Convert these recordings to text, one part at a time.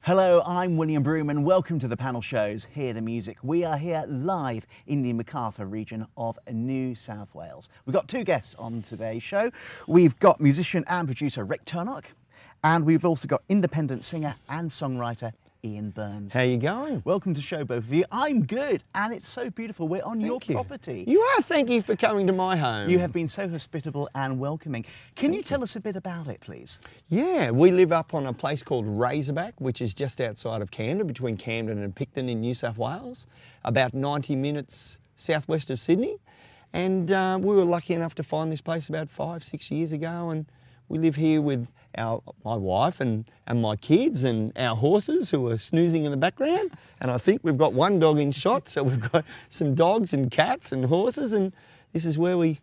Hello, I'm William Broom and welcome to the panel shows Hear the Music. We are here live in the Macarthur region of New South Wales. We've got two guests on today's show. We've got musician and producer Rick Turnock, and we've also got independent singer and songwriter Ian Burns. How you going? Welcome to the show, both of you. I'm good, and it's so beautiful. We're on your property. You are. Thank you for coming to my home. You have been so hospitable and welcoming. Can you tell us a bit about it, please? Yeah, we live up on a place called Razorback, which is just outside of Camden, between Camden and Picton in New South Wales, about 90 minutes southwest of Sydney. And we were lucky enough to find this place about 5-6 years ago, and we live here with my wife and my kids and our horses who are snoozing in the background. And I think we've got one dog in shot, so we've got some dogs and cats and horses, and this is where we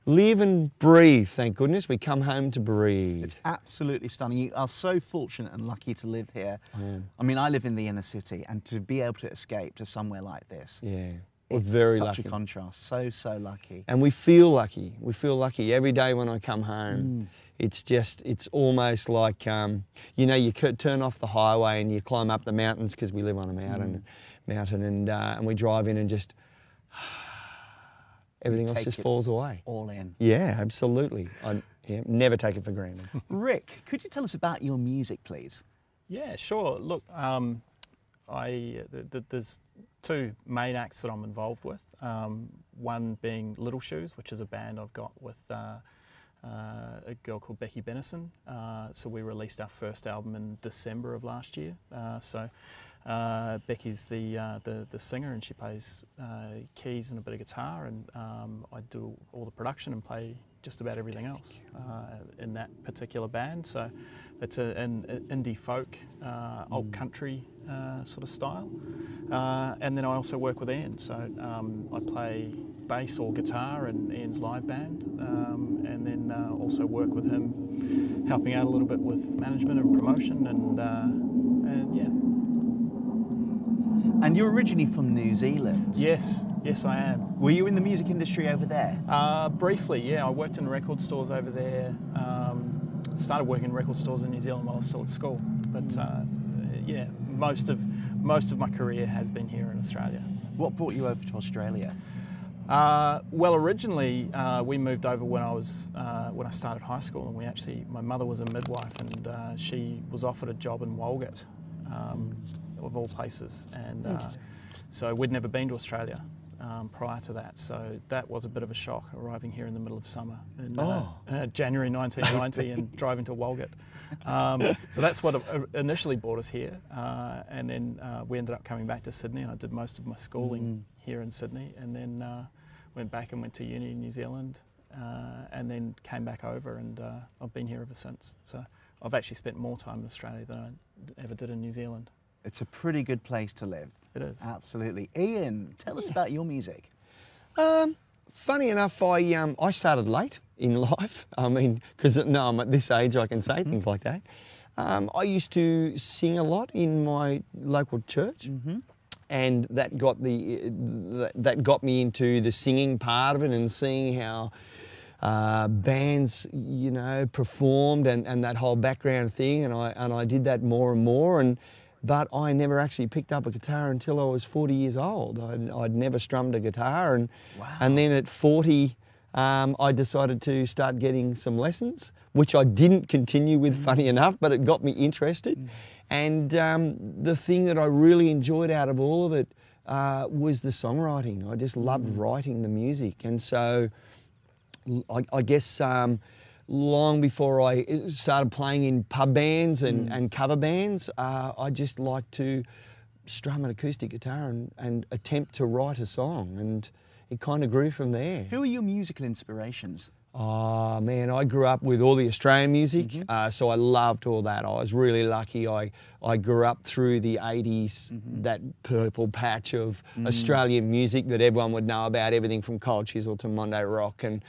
live and breathe, thank goodness. We come home to breathe. It's absolutely stunning. You are so fortunate and lucky to live here. I mean, I live in the inner city, and to be able to escape to somewhere like this. Yeah. We're very lucky. Such a contrast, so lucky. And we feel lucky. We feel lucky every day when I come home. It's almost like, you know, you could turn off the highway and you climb up the mountains, because we live on a mountain, and we drive in and just, everything else just falls away. All in. Yeah, absolutely. I never take it for granted. Rick, could you tell us about your music, please? Yeah, sure. Look, there's two main acts that I'm involved with. One being Little Shoes, which is a band I've got with a girl called Becky Benison. So we released our first album in December of last year. Becky's the singer, and she plays keys and a bit of guitar, and I do all the production and play just about everything else in that particular band. So it's an indie folk, old country sort of style. And then I also work with Ian, so I play bass or guitar in Ian's live band, and then also work with him, helping out a little bit with management and promotion, and yeah. And you're originally from New Zealand? Yes, I am. Were you in the music industry over there? Briefly, yeah. I worked in record stores over there. Started working in record stores in New Zealand while I was still at school. But yeah, most of my career has been here in Australia. What brought you over to Australia? Well, originally we moved over when I started high school, and my mother was a midwife, and she was offered a job in Walgett, of all places, and so we'd never been to Australia prior to that, so that was a bit of a shock, arriving here in the middle of summer in January 1990 and driving to Walgett. So that's what initially brought us here, and then we ended up coming back to Sydney, and I did most of my schooling here in Sydney, and then went back and went to uni in New Zealand, and then came back over, and I've been here ever since. So I've actually spent more time in Australia than I ever did in New Zealand. It's a pretty good place to live. It is. Absolutely. Ian, tell us about your music. Funny enough, I started late in life. I mean, because I'm at this age, I can say things like that. I used to sing a lot in my local church, and that got me into the singing part of it, and seeing how bands, you know, performed, and that whole background thing, and I did that more and more, but I never actually picked up a guitar until I was 40 years old. I'd never strummed a guitar, and then at 40, I decided to start getting some lessons, which I didn't continue with, funny enough, but it got me interested. And the thing that I really enjoyed out of all of it was the songwriting. I just loved writing the music, and so I guess long before I started playing in pub bands and cover bands, I just liked to strum an acoustic guitar and attempt to write a song, and it kind of grew from there. Who are your musical inspirations? Oh man, I grew up with all the Australian music, so I loved all that. I was really lucky. I grew up through the 80s, that purple patch of Australian music that everyone would know about, everything from Cold Chisel to Monday Rock, and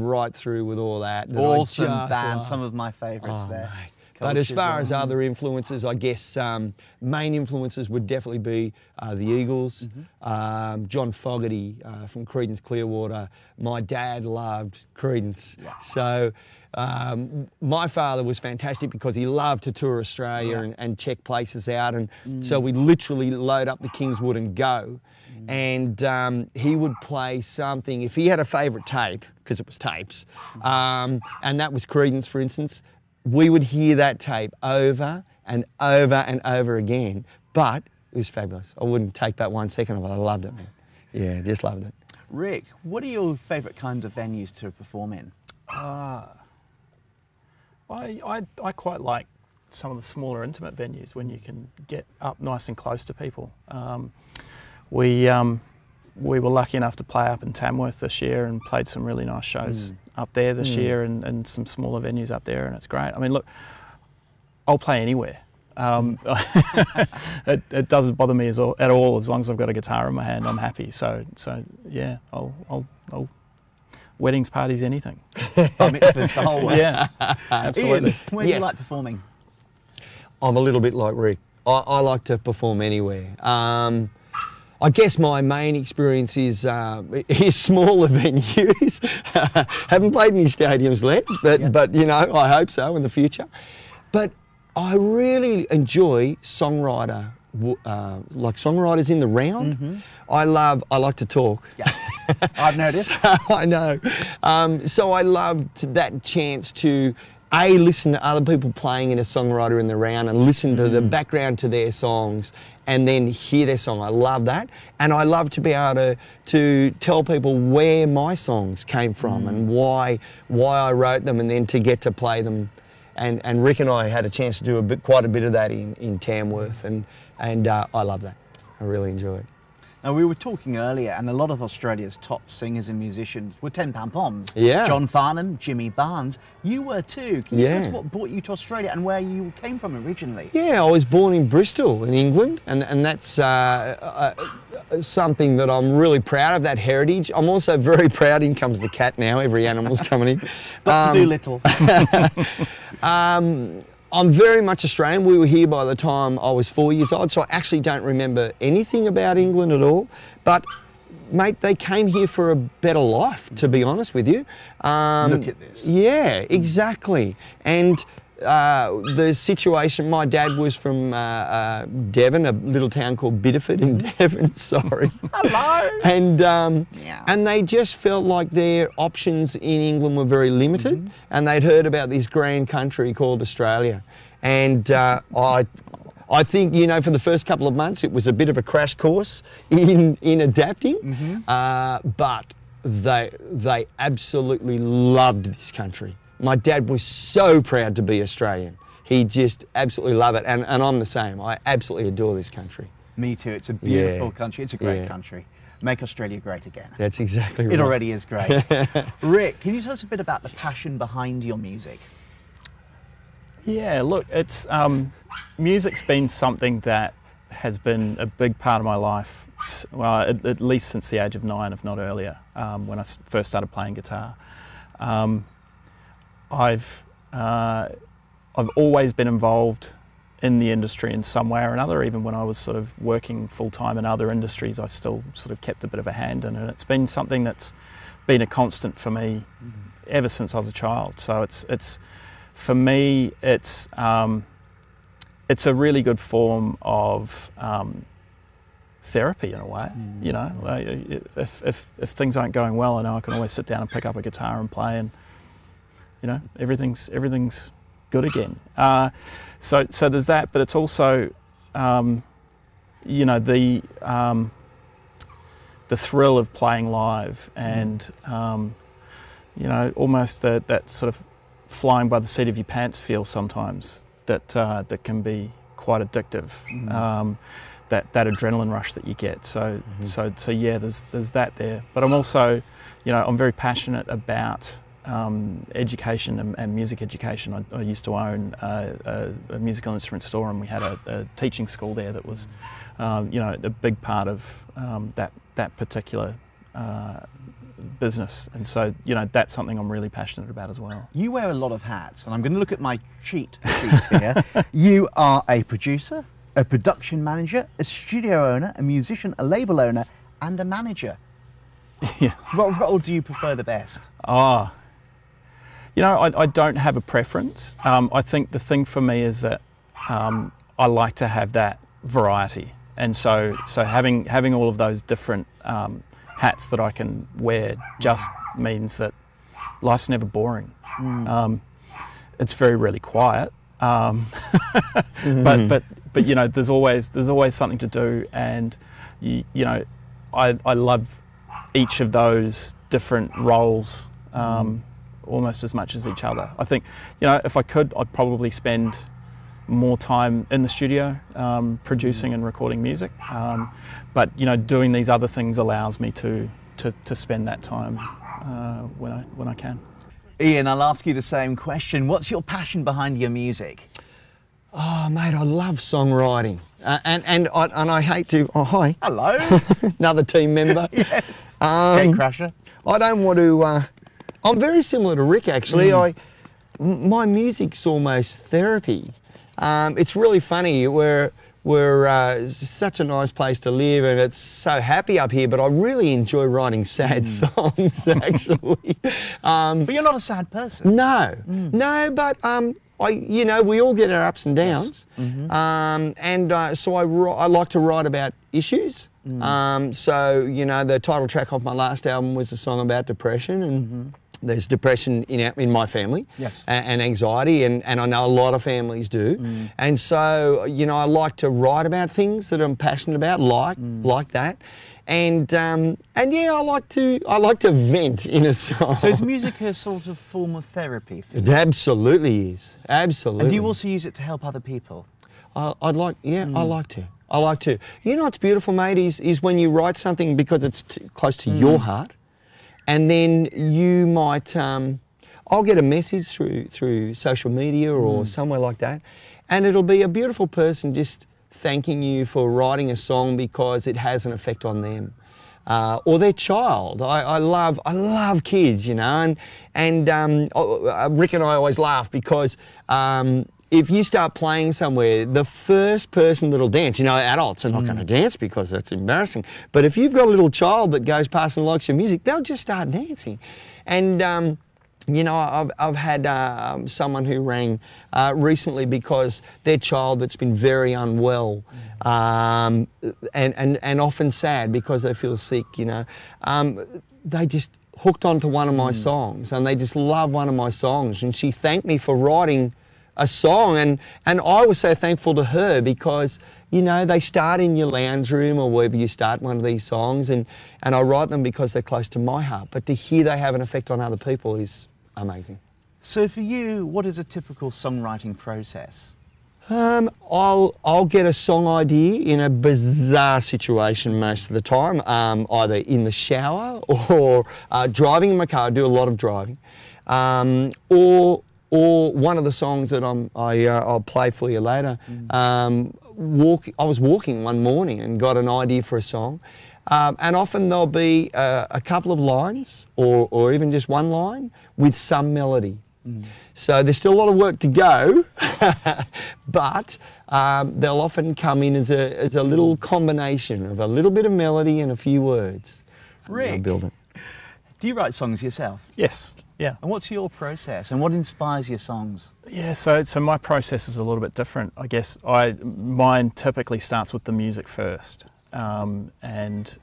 right through with all that. Awesome band, some of my favourites there. Mate. But as cultures far as on. other influences, I guess main influences would definitely be the Eagles, John Fogerty from Creedence Clearwater. My dad loved Creedence. So my father was fantastic because he loved to tour Australia and check places out. And so we'd literally load up the Kingswood and go. And he would play something, if he had a favourite tape, because it was tapes, and that was Creedence, for instance, we would hear that tape over and over and over again. But it was fabulous. I wouldn't take back 1 second of it. I loved it, man. Yeah, just loved it. Rick, what are your favourite kinds of venues to perform in? I quite like some of the smaller intimate venues when you can get up nice and close to people. We were lucky enough to play up in Tamworth this year and played some really nice shows up there this year and some smaller venues up there, and it's great. I mean, look, I'll play anywhere. It doesn't bother me at all as long as I've got a guitar in my hand. I'm happy. So yeah, I'll weddings, parties, anything. Bar mitzvahs, the whole way. Yeah, absolutely. Ian, where do you like performing? I'm a little bit like Rick. I like to perform anywhere. I guess my main experience is smaller venues. Haven't played any stadiums yet, but you know, I hope so in the future. But I really enjoy songwriters in the round. I like to talk. Yeah, I've noticed. I know. So I loved that chance to listen to other people playing in a songwriter in the round and listen to the background to their songs and then hear their song. I love that. And I love to be able to tell people where my songs came from and why I wrote them, and then to get to play them. And Rick and I had a chance to do quite a bit of that in Tamworth, and I love that. I really enjoy it. Now, we were talking earlier, and a lot of Australia's top singers and musicians were 10 pound poms. Yeah. John Farnham, Jimmy Barnes. You were too. Can you tell us Yeah. what brought you to Australia and where you came from originally? Yeah, I was born in Bristol in England, and that's something that I'm really proud of, that heritage. I'm also very proud, in comes the cat now, every animal's coming in. Dr. Dolittle. I'm very much Australian. We were here by the time I was 4 years old, so I actually don't remember anything about England at all. But, mate, they came here for a better life, to be honest with you. Look at this. Yeah, exactly. And the situation, my dad was from Devon, a little town called Bideford in Devon, sorry. Hello. And they just felt like their options in England were very limited, and they'd heard about this grand country called Australia. And I think, you know, for the first couple of months it was a bit of a crash course in adapting, but they absolutely loved this country. My dad was so proud to be Australian. He just absolutely loved it, and I'm the same. I absolutely adore this country. Me too. It's a beautiful Yeah. country. It's a great Yeah. country. Make Australia great again. That's exactly right. It already is great. Rick, can you tell us a bit about the passion behind your music? Yeah, look, it's music's been something that has been a big part of my life, well, at least since the age of 9, if not earlier, when I first started playing guitar. I've always been involved in the industry in some way or another. Even when I was sort of working full-time in other industries, I still sort of kept a bit of a hand in it. It's been something that's been a constant for me ever since I was a child. So it's for me, it's a really good form of therapy in a way. You know, if things aren't going well, I know I can always sit down and pick up a guitar and play, and you know, everything's good again. So there's that, but it's also, you know, the thrill of playing live, and you know, almost that sort of flying by the seat of your pants feel sometimes that can be quite addictive. That adrenaline rush that you get. So yeah, there's that there. But I'm also, you know, I'm very passionate about education and music education. I used to own a musical instrument store, and we had a teaching school there that was, you know, a big part of that particular business, and so that's something I'm really passionate about as well. You wear a lot of hats, and I'm going to look at my cheat sheet here. You are a producer, a production manager, a studio owner, a musician, a label owner, and a manager. Yeah. What role do you prefer the best? I don't have a preference. I think the thing for me is that I like to have that variety, and so having all of those different hats that I can wear just means that life's never boring. It's really quiet, but there's always something to do, and I love each of those different roles almost as much as each other. I think if I could, I'd probably spend more time in the studio producing and recording music, but doing these other things allows me to spend that time when I can. Ian, I'll ask you the same question. What's your passion behind your music? Oh, mate, I love songwriting, and I hate to. Oh, hi. Hello. Another team member. Yes. Gatecrasher. I don't want to. I'm very similar to Rick, actually. My music's almost therapy. It's really funny. We're such a nice place to live, and it's so happy up here. But I really enjoy writing sad songs, actually. But you're not a sad person. No, but we all get our ups and downs, yes. So I like to write about issues. So the title track of my last album was a song about depression, and there's depression in my family, yes, and anxiety, and I know a lot of families do, and so I like to write about things that I'm passionate about, like that. And yeah, I like to vent in a song. So is music a sort of form of therapy for you? It absolutely is. Absolutely. And do you also use it to help other people? I like to. I like to. What's beautiful, mate, is when you write something because it's close to your heart, and then you might, I'll get a message through social media or somewhere like that, and it'll be a beautiful person just thanking you for writing a song because it has an effect on them, or their child. I love kids, and Rick and I always laugh because if you start playing somewhere, the first person that'll dance, adults are not going to dance because that's embarrassing, but if you've got a little child that goes past and likes your music, they'll just start dancing. And I've had someone who rang recently because their child that's been very unwell and often sad because they feel sick, they just hooked onto one of my songs, and they just love one of my songs, and she thanked me for writing a song, and I was so thankful to her because they start in your lounge room or wherever you start one of these songs, and I write them because they're close to my heart, but to hear they have an effect on other people is amazing. So for you, what is a typical songwriting process? I'll get a song idea in a bizarre situation most of the time, either in the shower or driving in my car. I do a lot of driving, or one of the songs that I'll play for you later. I was walking one morning and got an idea for a song. And often there'll be a couple of lines or even just one line with some melody. So there's still a lot of work to go, but they'll often come in as a little combination of a little bit of melody and a few words. Rick, I'll build it. Do you write songs yourself? Yes. Yeah. And what's your process, and what inspires your songs? Yeah, so my process is a little bit different. I guess mine typically starts with the music first. And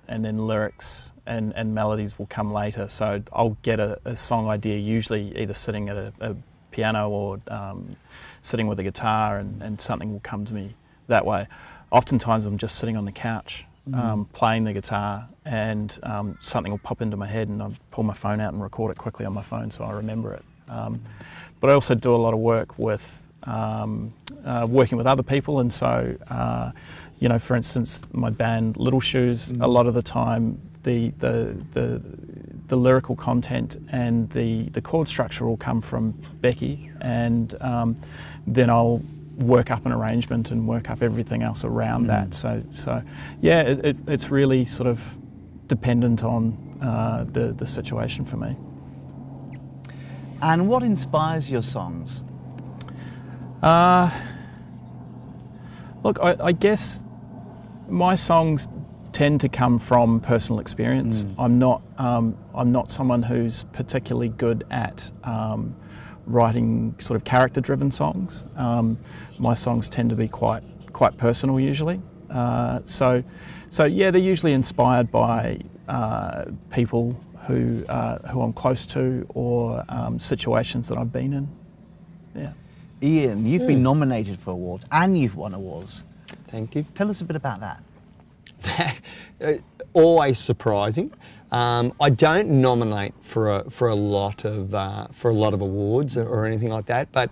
then lyrics and melodies will come later. So I'll get a song idea, usually either sitting at a piano or sitting with a guitar, and something will come to me that way. Oftentimes I'm just sitting on the couch playing the guitar, and something will pop into my head, and I'll pull my phone out and record it quickly on my phone so I remember it. But I also do a lot of work with working with other people, and so for instance, my band Little Shoes, a lot of the time the lyrical content and the chord structure will come from Becky, and then I'll work up an arrangement and work up everything else around that. So yeah, it's really sort of dependent on the situation for me. And what inspires your songs? Look, I guess my songs tend to come from personal experience. I'm not someone who's particularly good at writing sort of character-driven songs. My songs tend to be quite personal usually. So yeah, they're usually inspired by people who I'm close to, or situations that I've been in. Yeah. Ian, you've been nominated for awards and you've won awards. Thank you. Tell us a bit about that. Always surprising. I don't nominate for a lot of awards or anything like that, but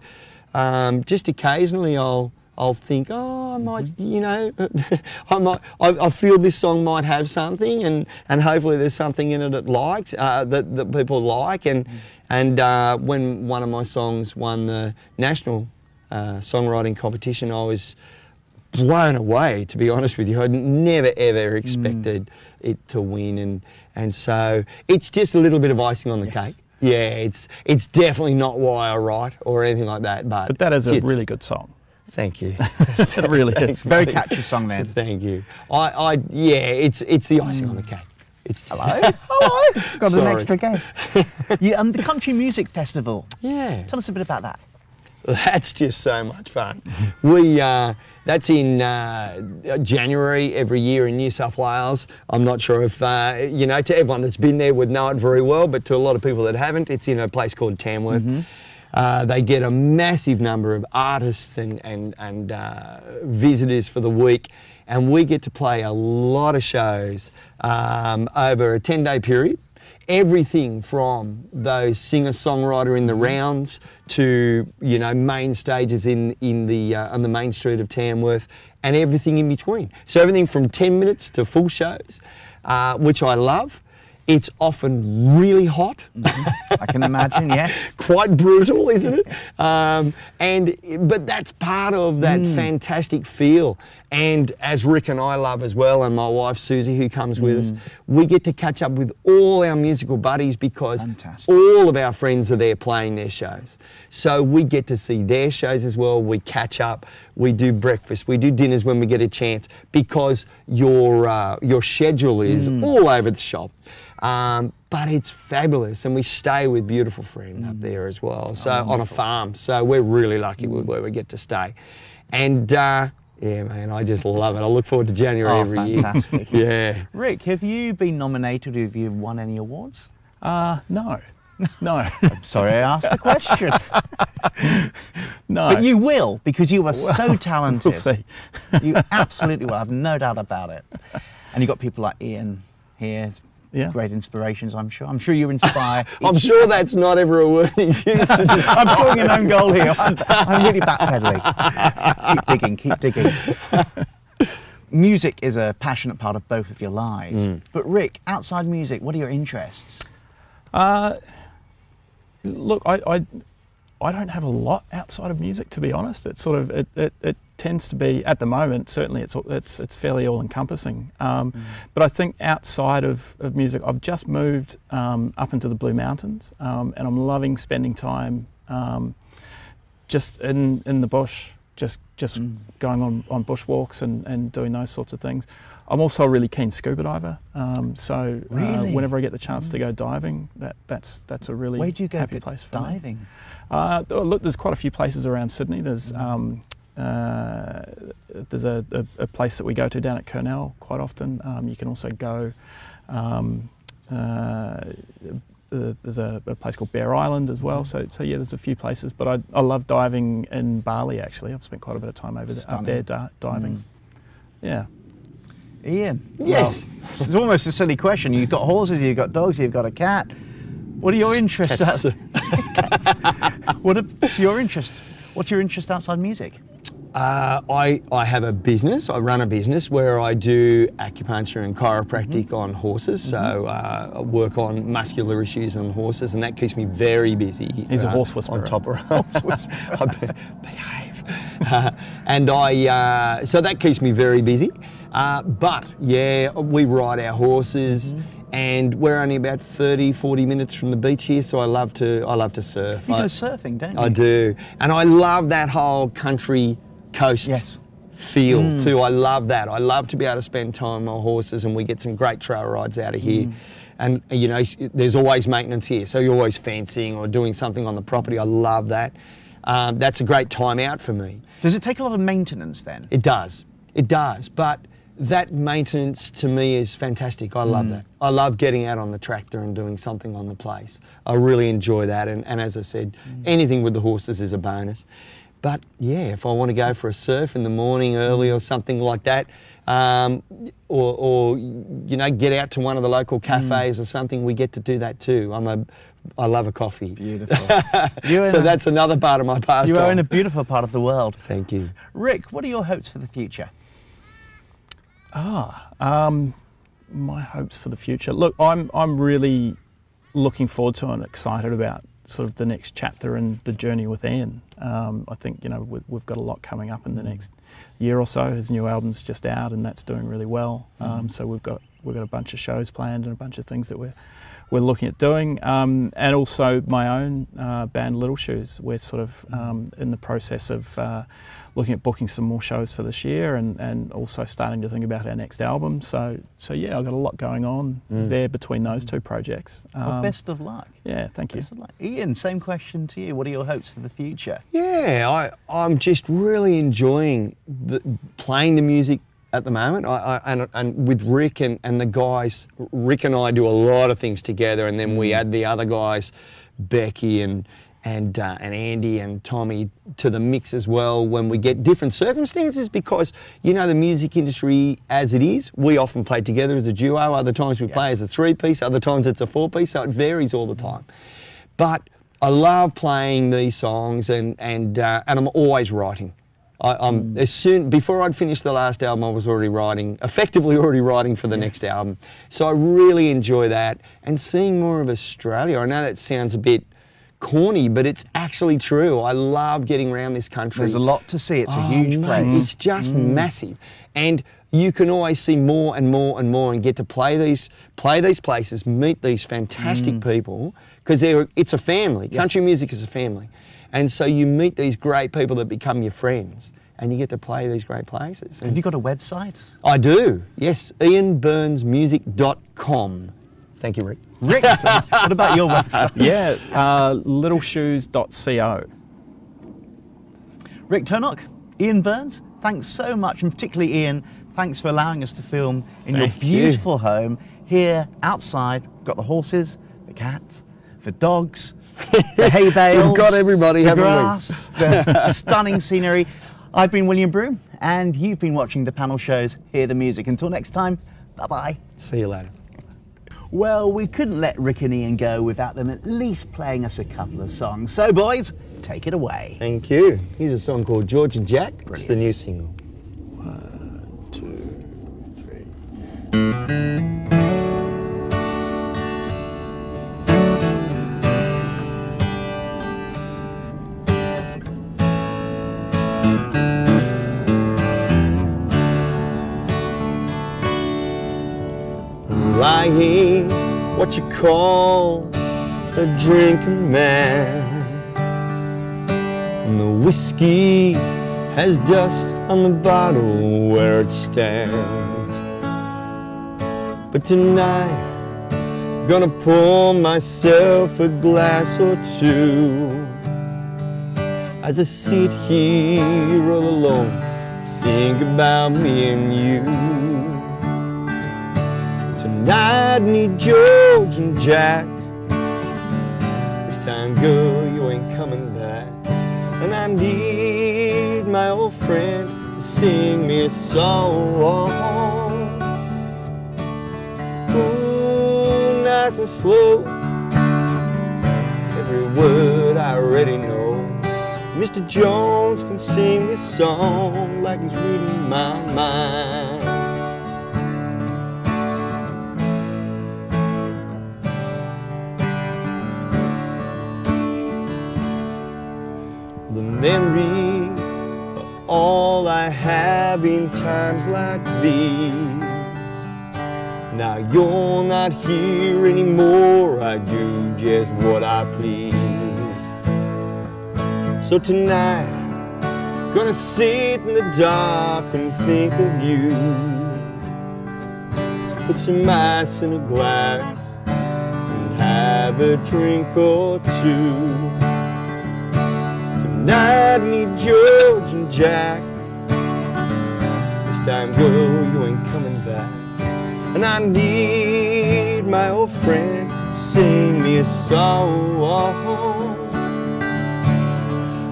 just occasionally I'll think, oh, I might, you know, I feel this song might have something, and hopefully there's something in it that people like, and when one of my songs won the national songwriting competition, I was blown away, to be honest with you. I'd never ever expected it to win, and so it's just a little bit of icing on the cake. Yeah, it's definitely not why I write or anything like that, but that is a really good song. Thank you. It really is. Very catchy song then. Thank you. Yeah, it's the icing on the cake. It's Hello. Got Sorry. an extra guest. The Country Music Festival. Yeah. Tell us a bit about that. That's just so much fun. That's in January every year in New South Wales. I'm not sure if, you know, to everyone that's been there would know it very well, but to a lot of people that haven't, it's in a place called Tamworth. They get a massive number of artists and visitors for the week, and we get to play a lot of shows over a 10-day period. Everything from those singer-songwriter in the rounds to, you know, main stages on the main street of Tamworth, and everything in between. So everything from 10 minutes to full shows, which I love. It's often really hot. I can imagine, yes. Quite brutal, isn't it? But that's part of that fantastic feel. And as Rick and I love as well, and my wife Susie, who comes with us, we get to catch up with all our musical buddies, because all of our friends are there playing their shows. So we get to see their shows as well. We catch up. We do breakfast. We do dinners when we get a chance, because your schedule is all over the shop. But it's fabulous, and we stay with beautiful friend up there as well. So on a farm, so we're really lucky with where we get to stay. And yeah, man, I just love it. I look forward to January every year. Fantastic. Yeah. Rick, have you been nominated? Have you won any awards? No. I'm sorry I asked the question. No. But you will, because you are so talented. We'll see. You absolutely will, I have no doubt about it. And you've got people like Ian here. Yeah. Great inspirations, I'm sure. I'm sure you inspire. I'm sure that's not ever a word he's used to describe. I'm scoring an own goal here. I'm really backpedaling. Keep digging. Music is a passionate part of both of your lives. But Rick, outside music, what are your interests? Look, I don't have a lot outside of music, to be honest. It's sort of it tends to be, at the moment, certainly it's fairly all-encompassing. But I think outside of music, I've just moved up into the Blue Mountains, and I'm loving spending time just in the bush, just going on bushwalks and doing those sorts of things. I'm also a really keen scuba diver, so whenever I get the chance to go diving, that's a really Where do you go happy place for diving? me. Look, there's quite a few places around Sydney. There's a place that we go to down at Kurnell quite often. You can also go. There's a place called Bear Island as well. So yeah, there's a few places. But I love diving in Bali. Actually, I've spent quite a bit of time over there, up there diving. Yeah. Ian? Yes. Well, it's almost a silly question. You've got horses, you've got dogs, you've got a cat. What are your interests? Cats. What's your interest? What's your interest outside music? I have a business. I run a business where I do acupuncture and chiropractic on horses. So I work on muscular issues on horses, and that keeps me very busy. He's a horse whisperer. On top of I behave. So that keeps me very busy. But yeah, we ride our horses, and we're only about 30, 40 minutes from the beach here, so I love to surf. You go surfing, don't you? I do, and I love that whole country coast feel too. I love that. I love to be able to spend time on horses, and we get some great trail rides out of here. And you know, there's always maintenance here, so you're always fencing or doing something on the property. I love that. That's a great time out for me. Does it take a lot of maintenance then? It does. It does, but that maintenance to me is fantastic. I love that. I love getting out on the tractor and doing something on the place. I really enjoy that, and as I said, anything with the horses is a bonus. But yeah, if I want to go for a surf in the morning early or something like that, or you know, get out to one of the local cafes or something, we get to do that too. I love a coffee. Beautiful. So that's another part of my pastime. You are in a beautiful part of the world. Thank you. Rick, what are your hopes for the future? My hopes for the future. Look, I'm really looking forward to and excited about sort of the next chapter in the journey with Ian. I think, you know, we've got a lot coming up in the next year or so. His new album's just out, and that's doing really well. So we've got a bunch of shows planned and a bunch of things that we're looking at doing, and also my own band Little Shoes. We're sort of in the process of looking at booking some more shows for this year, and also starting to think about our next album. So yeah, I've got a lot going on there between those two projects. Well, best of luck. Yeah, thank you. Best of luck. Ian, same question to you. What are your hopes for the future? Yeah, I'm just really enjoying playing the music at the moment. And with Rick and the guys, Rick and I do a lot of things together, and then we add the other guys, Becky and Andy and Tommy, to the mix as well when we get different circumstances, because you know the music industry as it is, we often play together as a duo, other times we play as a three-piece, other times it's a four-piece, so it varies all the time. But I love playing these songs, and I'm always writing. Before I'd finished the last album, I was effectively already writing for the next album. So I really enjoy that, and seeing more of Australia. I know that sounds a bit corny, but it's actually true. I love getting around this country. There's a lot to see. It's a huge place. It's just massive, and you can always see more and more and more, and get to play these places, meet these fantastic people, because it's a family. Country music is a family. And so you meet these great people that become your friends, and you get to play these great places. And have you got a website? I do, yes, ianburnsmusic.com. Thank you, Rick. Rick, what about your website? Yeah, littleshoes.co. Rick Turnock, Ian Burns, thanks so much, and particularly Ian, thanks for allowing us to film in your beautiful home here outside. We've got the horses, the cats, the dogs, the hay bales. We've got everybody, haven't grass, the stunning scenery. I've been William Broome, and you've been watching the panel shows Hear the Music. Until next time, bye-bye. See you later. Well, we couldn't let Rick and Ian go without them at least playing us a couple of songs. So, boys, take it away. Thank you. Here's a song called George and Jack. Brilliant. It's the new single. 1, 2, 3. I ain't what you call a drinking man, and the whiskey has dust on the bottle where it stands. But tonight, gonna pour myself a glass or two as I sit here all alone, think about me and you. Tonight I need George and Jack. This time, girl, you ain't coming back. And I need my old friend to sing me a song. Ooh, nice and slow, every word I already know. Mr. Jones can sing this song like he's reading my mind. The memories are all I have in times like these, Now you're not here anymore, I do just what I please. So tonight, gonna sit in the dark and think of you. Put some ice in a glass and have a drink or two. Tonight I need George and Jack. This time, girl, you ain't coming back. And I need my old friend to sing me a song.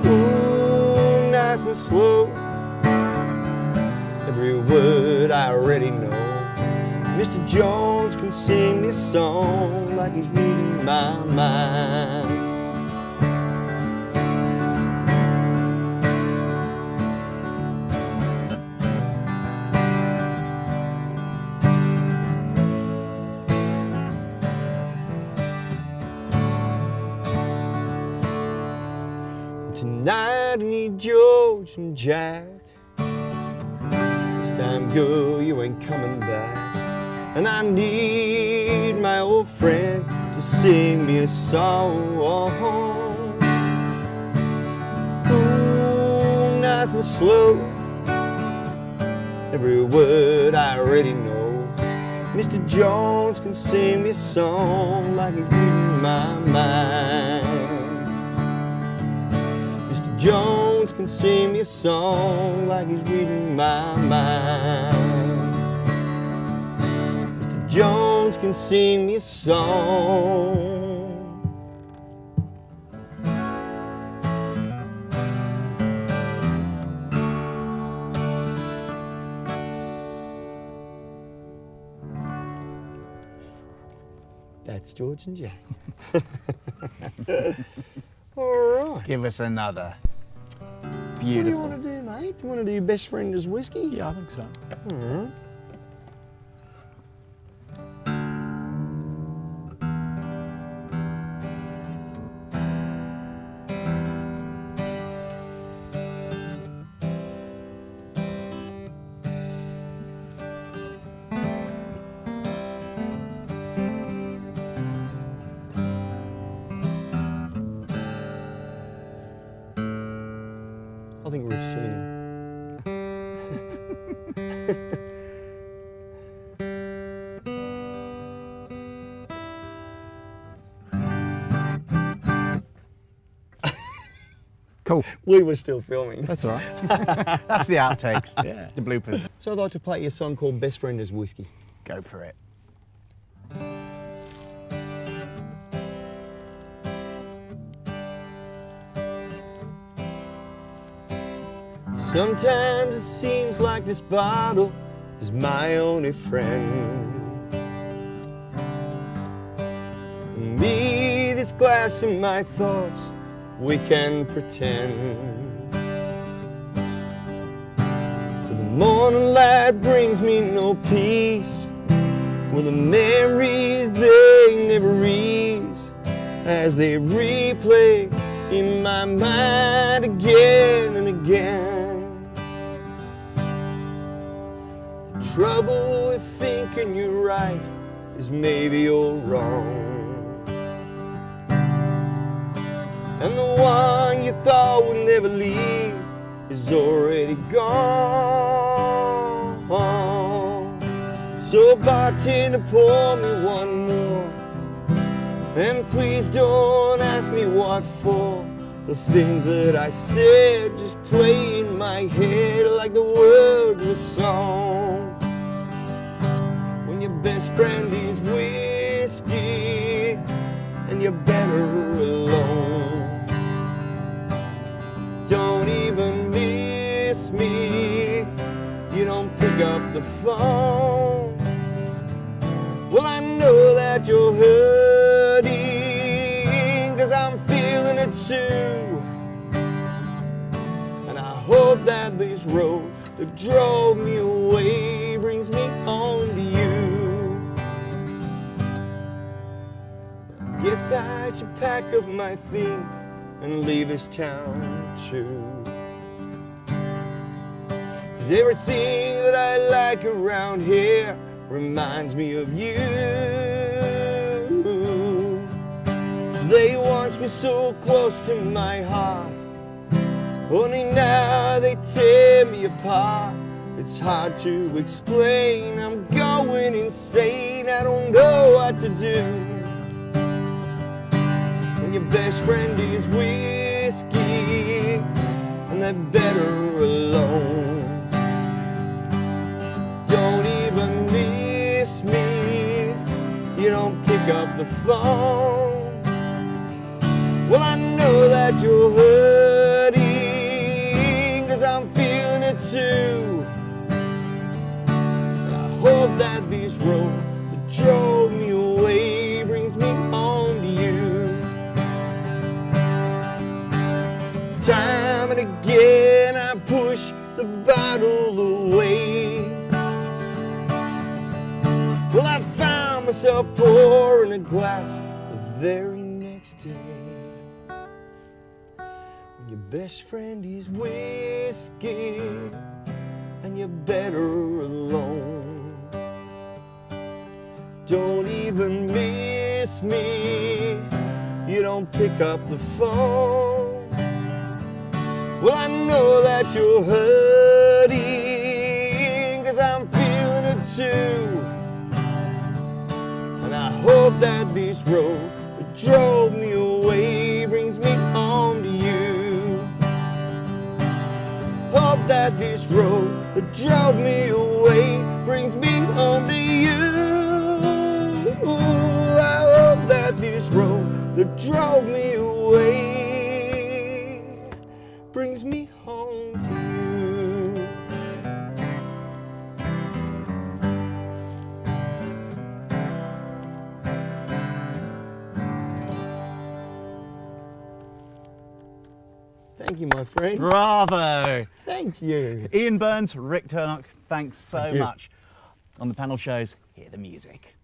Ooh, nice and slow. Every word I already know. Mr. Jones can sing me a song like he's reading my mind. Tonight I need George and Jack. This time, girl, you ain't coming back. And I need my old friend to sing me a song. Ooh, nice and slow. Every word I already know. Mr. Jones can sing me a song like he's reading my mind. Mr. Jones can sing me a song like he's reading my mind. Mr. Jones can sing me a song. That's George and Jack. All right. Give us another. What do Beautiful. you want to do, mate? Do you want to do Best Friend is Whiskey? Yeah, I think so. All right. I think Rick's cheating. Cool. We were still filming. That's all right. That's the outtakes. Yeah. The bloopers. So I'd like to play you a song called Best Friend is Whiskey. Go for it. Sometimes it seems like this bottle is my only friend. Me, this glass, and my thoughts, we can pretend. But the morning light brings me no peace. Well, the memories, they never ease as they replay in my mind again and again. Trouble with thinking you're right is maybe you're wrong. And the one you thought would never leave is already gone. So bartender, pour me one more. And please don't ask me what for. The things that I said just play in my head like the words of a song. When your best friend is whiskey and you're better alone. Don't even miss me, you don't pick up the phone. Well, I know that you're hurting, 'cause I'm feeling it too. And I hope that this road that drove me away brings me home to you. Guess I should pack up my things and leave this town too. 'Cause everything that I like around here reminds me of you. They once were so close to my heart, only now they tear me apart. It's hard to explain, I'm going insane, I don't know what to do. When your best friend is whiskey, and they're better alone. Don't even miss me, you don't pick up the phone. Well, I know that you're hurting, 'cause I'm feeling it too. And I hope that this road that drove me away brings me home to you. Time and again I push the bottle away. Well, I found myself pouring a glass the very next day. When your best friend is whiskey and you're better alone. Don't even miss me, you don't pick up the phone. Well, I know that you're hurting, 'cause I'm feeling it too. And I hope that this road that drove me away brings me home to you. Hope that this road that drove me away brings me home to you. I hope that this road that drove me away brings me home to you. Thank you, my friend. Bravo! Thank you. Ian Burns, Rick Turnock, thanks so Thank you. much. On the panel shows, hear the music.